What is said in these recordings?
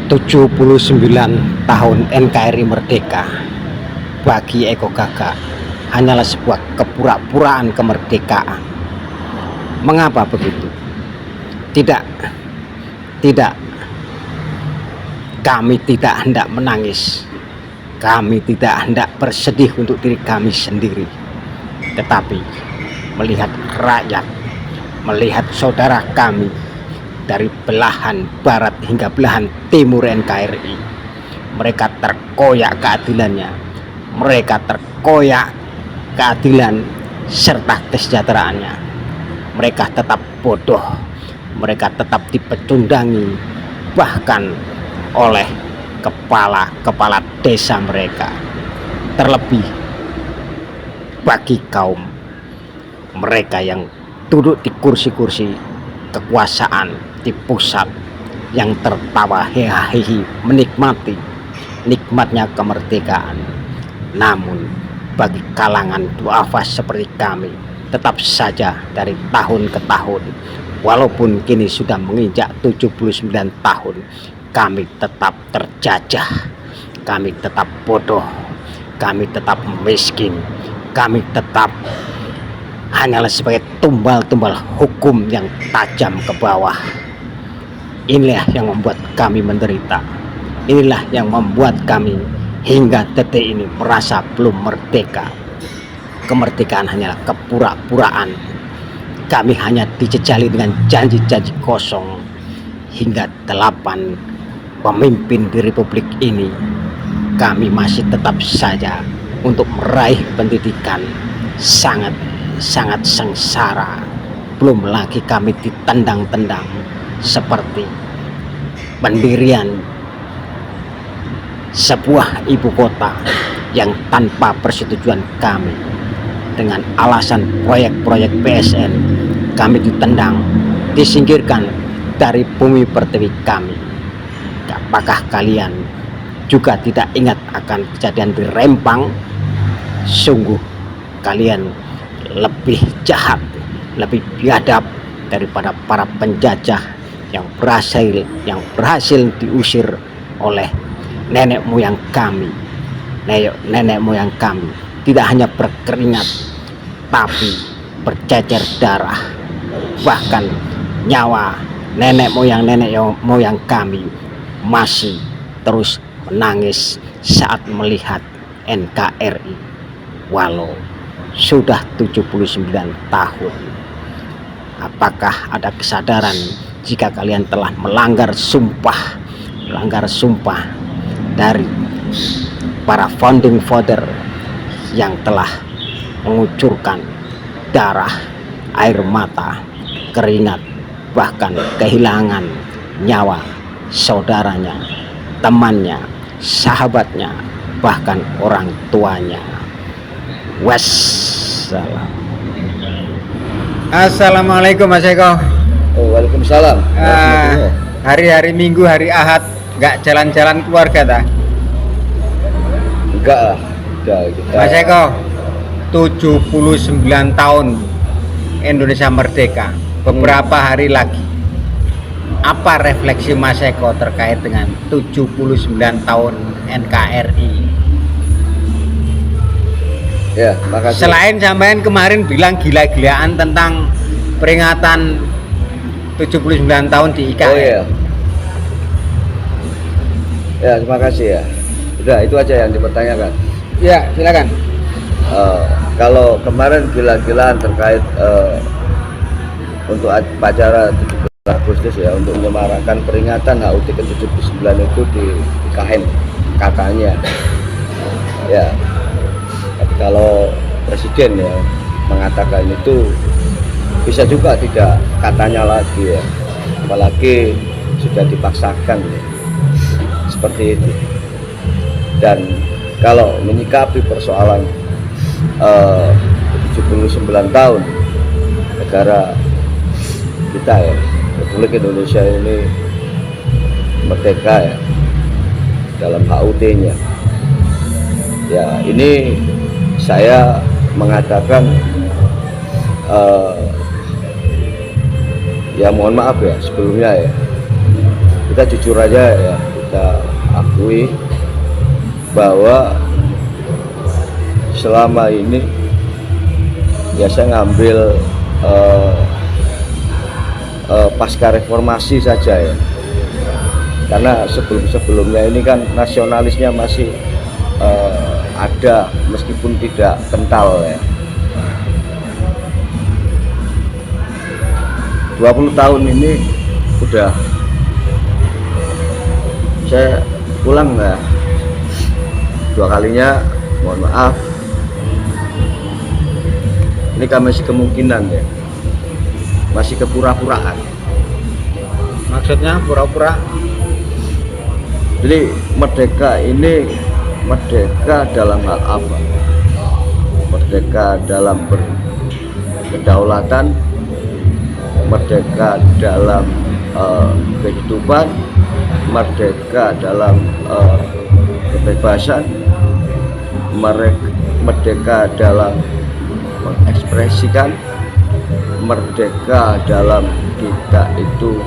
79 tahun NKRI merdeka bagi Eko Gagak hanyalah sebuah kepura-puraan kemerdekaan. Mengapa begitu? Tidak, kami tidak hendak menangis, kami tidak hendak bersedih untuk diri kami sendiri, tetapi melihat rakyat, melihat saudara kami dari belahan barat hingga belahan timur NKRI, mereka terkoyak keadilannya, mereka terkoyak keadilan serta kesejahteraannya. Mereka tetap bodoh, mereka tetap dipecundangi, bahkan oleh kepala desa mereka. Terlebih bagi kaum mereka yang duduk di kursi-kursi kekuasaan di pusat, yang tertawa hehahe menikmati nikmatnya kemerdekaan. Namun bagi kalangan duafa seperti kami, tetap saja dari tahun ke tahun, walaupun kini sudah menginjak 79 tahun, kami tetap terjajah, kami tetap bodoh, kami tetap miskin, kami tetap hanyalah sebagai tumbal-tumbal hukum yang tajam ke bawah. Inilah yang membuat kami menderita, inilah yang membuat kami hingga detik ini merasa belum merdeka. Kemerdekaan hanyalah kepura-puraan. Kami hanya dijejali dengan janji-janji kosong. Hingga 8 pemimpin di republik ini, kami masih tetap saja untuk meraih pendidikan sangat sengsara. Belum lagi kami ditendang-tendang seperti pendirian sebuah ibu kota yang tanpa persetujuan kami. Dengan alasan proyek-proyek PSN, kami ditendang, disingkirkan dari bumi pertiwi kami. Apakah kalian juga tidak ingat akan kejadian di Rempang? Sungguh kalian lebih jahat, lebih biadab daripada para penjajah yang berhasil diusir oleh nenek moyang kami. Nenek moyang kami tidak hanya berkeringat, tapi bercecer darah. Bahkan nyawa nenek moyang kami masih terus menangis saat melihat NKRI walau sudah 79 tahun. Apakah ada kesadaran jika kalian telah melanggar sumpah dari para founding father yang telah mengucurkan darah, air mata, keringat, bahkan kehilangan nyawa saudaranya, temannya, sahabatnya, bahkan orang tuanya. Wassalam. Assalamualaikum Mas Eko. Waalaikumsalam. Hari-hari Minggu, hari Ahad nggak jalan-jalan keluarga ta? Enggak lah. Kita... Mas Eko, 79 tahun Indonesia merdeka, beberapa hari lagi. Apa refleksi Mas Eko terkait dengan 79 tahun NKRI? Ya, makasih. Selain sampean kemarin bilang gila-gilaan tentang peringatan 79 tahun di IKN. Oh iya. Ya, terima kasih ya. Udah, itu aja yang dipertanyakan. Ya, silakan. Kalau kemarin gila-gilaan terkait untuk acara 17 Agustus ya, untuk menyemarakan peringatan HUT ke-79 itu di IKN katanya. Ya. Tapi kalau presiden ya mengatakan itu, bisa juga tidak katanya lagi ya, apalagi sudah dipaksakan ya. Seperti itu. Dan kalau menyikapi persoalan 79 tahun negara kita ya, Republik Indonesia ini merdeka ya, dalam HUT-nya ya, ini saya mengatakan ya mohon maaf ya sebelumnya ya, kita jujur aja ya, kita akui bahwa selama ini ya saya ngambil pasca reformasi saja ya, karena sebelumnya ini kan nasionalisnya masih ada meskipun tidak kental ya. 20 tahun ini udah saya pulang nggak 2 kalinya, mohon maaf, ini kan masih kemungkinan ya, masih kepura-puraan. Maksudnya pura-pura? Jadi merdeka ini merdeka dalam hal apa? Merdeka dalam berkedaulatan, merdeka dalam kehidupan, merdeka dalam kebebasan, merdeka dalam mengekspresikan, merdeka dalam kita itu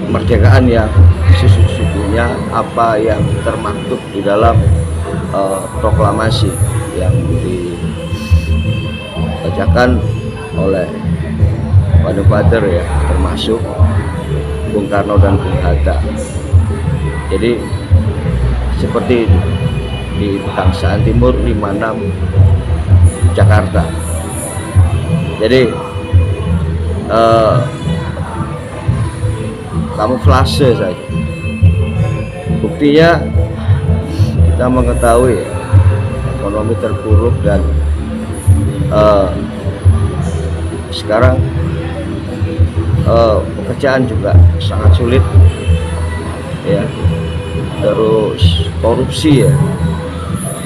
kemerdekaan yang sesungguhnya apa yang termaktub di dalam proklamasi yang dibacakan oleh Father ya, termasuk Bung Karno dan Bung Hatta. Jadi seperti di Pegangsaan Timur 56 Jakarta. Jadi kamuflase saja. Buktinya kita mengetahui ekonomi terpuruk dan sekarang pekerjaan juga sangat sulit ya, terus korupsi ya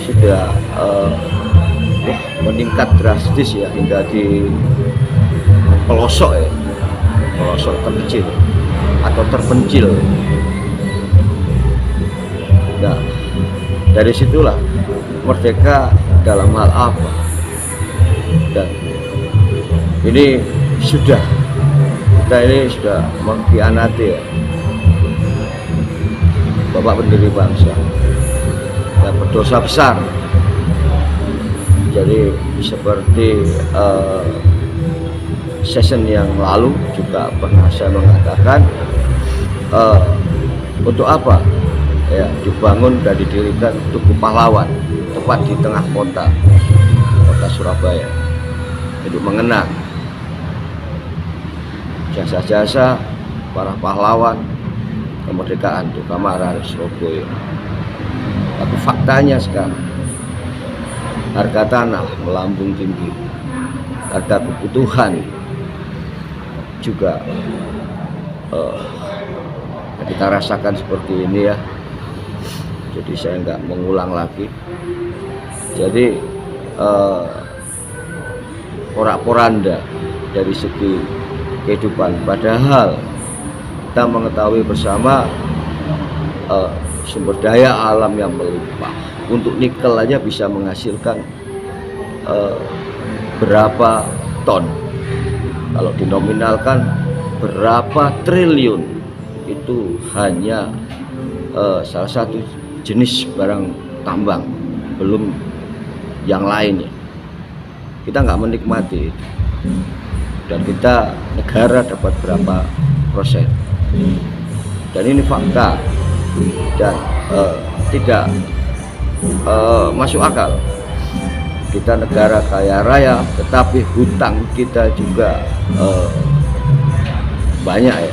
sudah meningkat drastis ya, hingga di pelosok ya, pelosok terkecil atau terpencil. Nah, dari situlah merdeka dalam hal apa, dan ini kita ini sudah mengkhianati ya Bapak pendiri bangsa dan berdosa besar. Jadi seperti session yang lalu juga pernah saya mengatakan, untuk apa ya dibangun dan didirikan Tugu Pahlawan tepat di tengah kota Surabaya untuk mengenang jasa-jasa para pahlawan kemerdekaan, terutama Arah Surabaya. Tapi faktanya sekarang harga tanah melambung tinggi, harga kebutuhan juga kita rasakan seperti ini ya. Jadi saya nggak mengulang lagi. Jadi porak-poranda dari segi kehidupan, padahal kita mengetahui bersama sumber daya alam yang melimpah. Untuk nikel aja bisa menghasilkan berapa ton, kalau dinominalkan berapa triliun. Itu hanya salah satu jenis barang tambang, belum yang lainnya. Kita nggak menikmati itu. Dan kita negara dapat berapa persen, dan ini fakta dan tidak masuk akal. Kita negara kaya raya tetapi hutang kita juga banyak ya,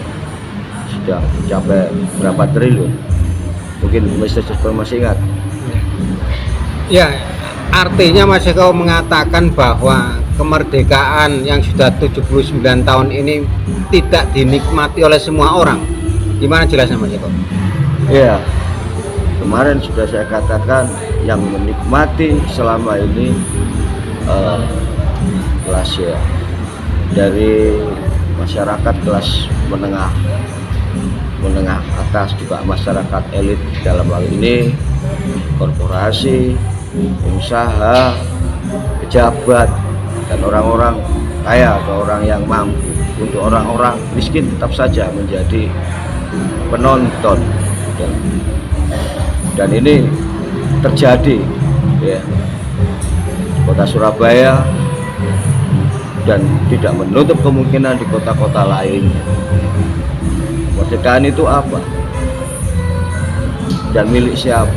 sudah mencapai berapa triliun. Mungkin Mr. masih ingat Ya, artinya Mas Eko mengatakan bahwa kemerdekaan yang sudah 79 tahun ini tidak dinikmati oleh semua orang. Gimana jelasnya Mas Eko? ya, kemarin sudah saya katakan yang menikmati selama ini kelas ya, dari masyarakat kelas menengah atas, juga masyarakat elit dalam hal ini, korporasi, pengusaha, pejabat, dan orang-orang kaya atau orang yang mampu. Untuk orang-orang miskin tetap saja menjadi penonton. Dan ini terjadi ya di kota Surabaya dan tidak menutup kemungkinan di kota-kota lain. Kemerdekaan itu apa dan milik siapa,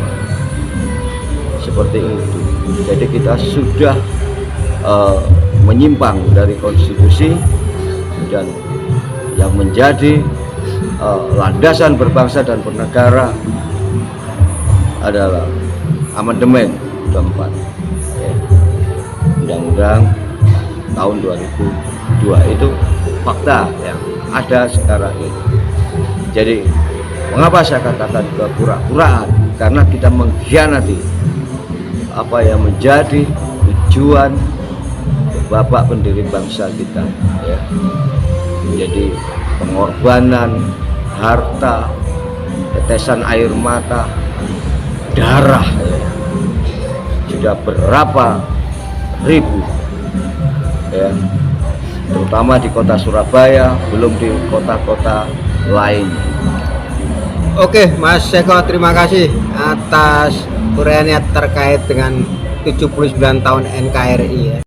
seperti itu. Jadi kita sudah menyimpang dari konstitusi, dan yang menjadi landasan berbangsa dan bernegara adalah amandemen keempat Undang-Undang tahun 2002. Itu fakta yang ada sekarang ini. Jadi mengapa saya katakan kepura-puraan? Karena kita mengkhianati apa yang menjadi tujuan bapak pendiri bangsa kita ya. Jadi pengorbanan harta, tetesan air mata, darah ya. Sudah berapa ribu ya, terutama di kota Surabaya, belum di kota-kota lain. Oke, Mas Seko, terima kasih atas uraiannya terkait dengan 79 tahun NKRI ya.